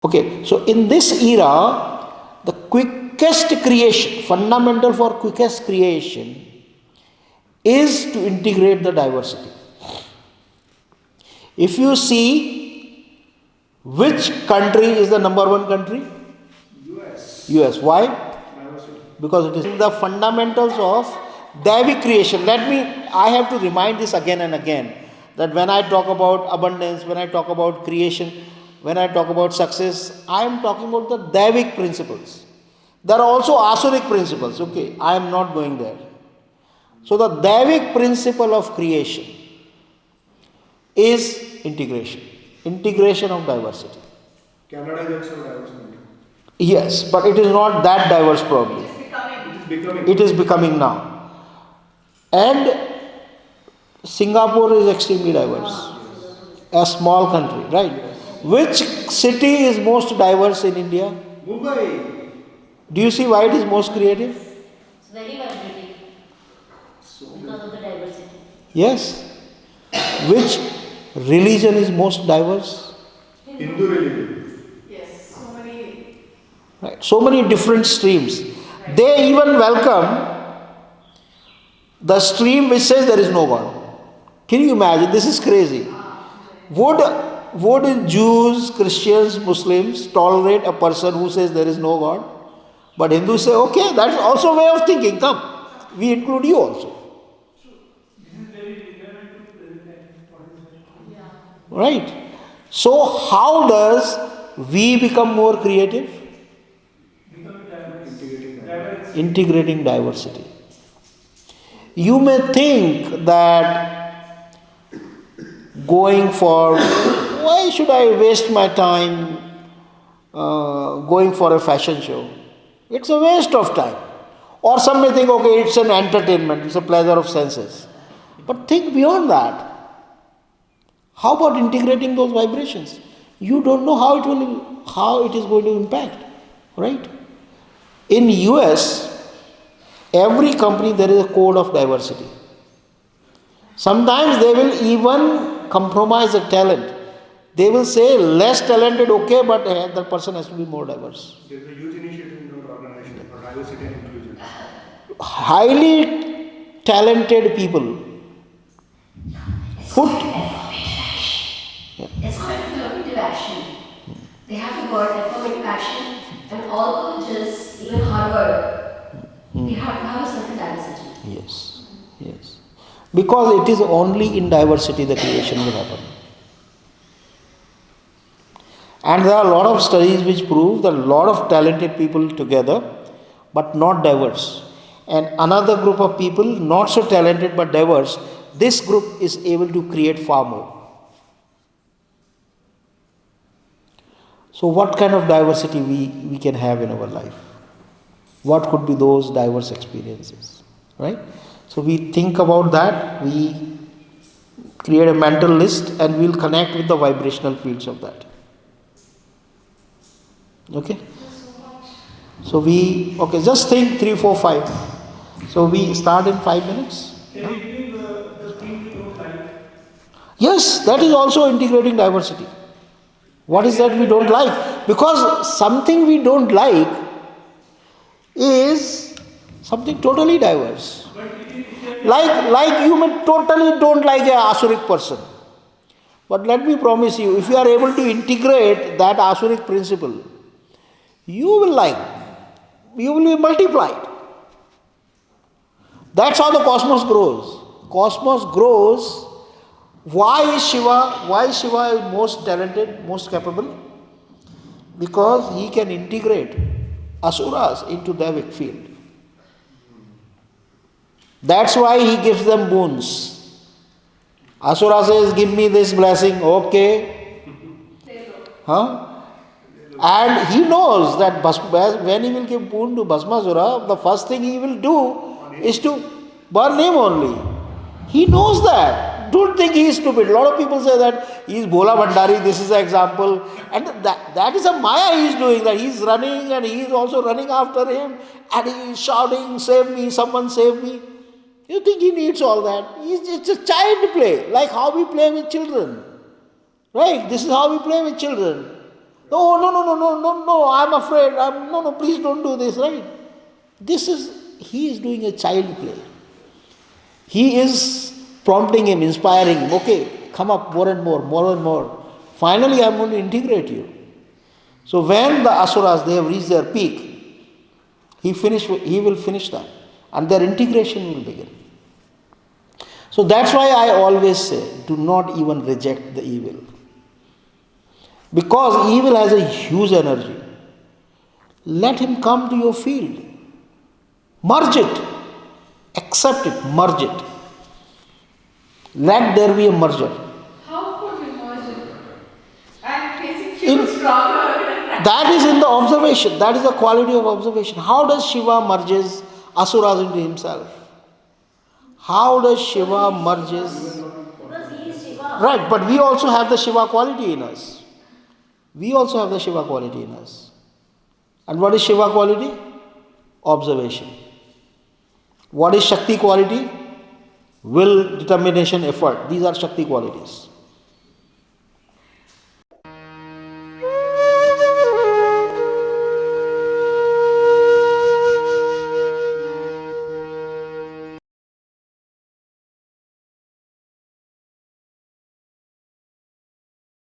Okay, so in this era, the quickest creation, fundamental for quickest creation, is to integrate the diversity. If you see which country is the number one country? US. US. Why? Diversity. Because it is the fundamentals of Davic creation. I have to remind this again and again that when I talk about abundance, when I talk about creation, when I talk about success, I am talking about the Davic principles. There are also Asuric principles, okay, I am not going there. So the Davic principle of creation is integration of diversity. Canada is also diverse country. Yes, but it is not that diverse probably. It is becoming. It is becoming now. And Singapore is extremely diverse. A small country, right? Which city is most diverse in India? Mumbai. Do you see why it is most creative? It's very vibrating because of the diversity. Yes. Which religion is most diverse? Hindu religion. Yes, so many. Right. So many different streams. They even welcome the stream which says there is no God. Can you imagine? This is crazy. Would Jews, Christians, Muslims tolerate a person who says there is no God? But Hindus say, okay, that's also a way of thinking. Come, we include you also. Right? So, how does we become more creative? Integrating diversity. You may think that going for, why should I waste my time going for a fashion show? It's a waste of time. Or some may think, okay, it's an entertainment, it's a pleasure of senses. But think beyond that. How about integrating those vibrations? You don't know how it is going to impact, right? In US, every company there is a code of diversity. Sometimes they will even compromise the talent. They will say less talented, okay, but that person has to be more diverse. There is a huge initiative in your organization for diversity and inclusion. Highly talented people put. It's called affirmative action. They have the word affirmative action, and all colleges, even Harvard, they have to have a certain diversity. Yes. Because it is only in diversity the creation will happen. And there are a lot of studies which prove that a lot of talented people together, but not diverse. And another group of people, not so talented but diverse, this group is able to create far more. So what kind of diversity we can have in our life? What could be those diverse experiences? Right? So we think about that, we create a mental list and we'll connect with the vibrational fields of that. Okay? So just think 3, 4, 5. So we start in 5 minutes. Can you give the things you don't like? Yes, that is also integrating diversity. What is that we don't like? Because something we don't like is something totally diverse. Like you may totally don't like a Asuric person. But let me promise you, if you are able to integrate that Asuric principle, you will be multiplied. That's how the cosmos grows. Cosmos grows. Why is Shiva most talented, most capable? Because he can integrate asuras into Davic field. That's why he gives them boons. Asura says, give me this blessing, okay. And he knows that when he will give boon to Bhasmasura, the first thing he will do is to burn him only. He knows that. Don't think he is stupid. A lot of people say that he is Bhola Bhandari, this is an example. And that is a Maya he is doing, that he is running and he is also running after him and he is shouting, save me, someone save me. You think he needs all that? It's a child play, like how we play with children. Right? This is how we play with children. Oh, no, I'm afraid. No, please don't do this, right? He is doing a child play. He is prompting him, inspiring him. Okay, come up more and more. Finally, I'm going to integrate you. So when the asuras, they have reached their peak, he will finish them. And their integration will begin. So that's why I always say, do not even reject the evil. Because evil has a huge energy. Let him come to your field. Merge it. Accept it. Merge it. Let there be a merger. How could we merge it? I'm facing In- you stronger. That is in the observation. That is the quality of observation. How does Shiva merges asuras into himself? How does Shiva merges? Because he is Shiva. Right, but we also have the Shiva quality in us. We also have the Shiva quality in us. And what is Shiva quality? Observation. What is Shakti quality? Will, determination, effort. These are Shakti qualities.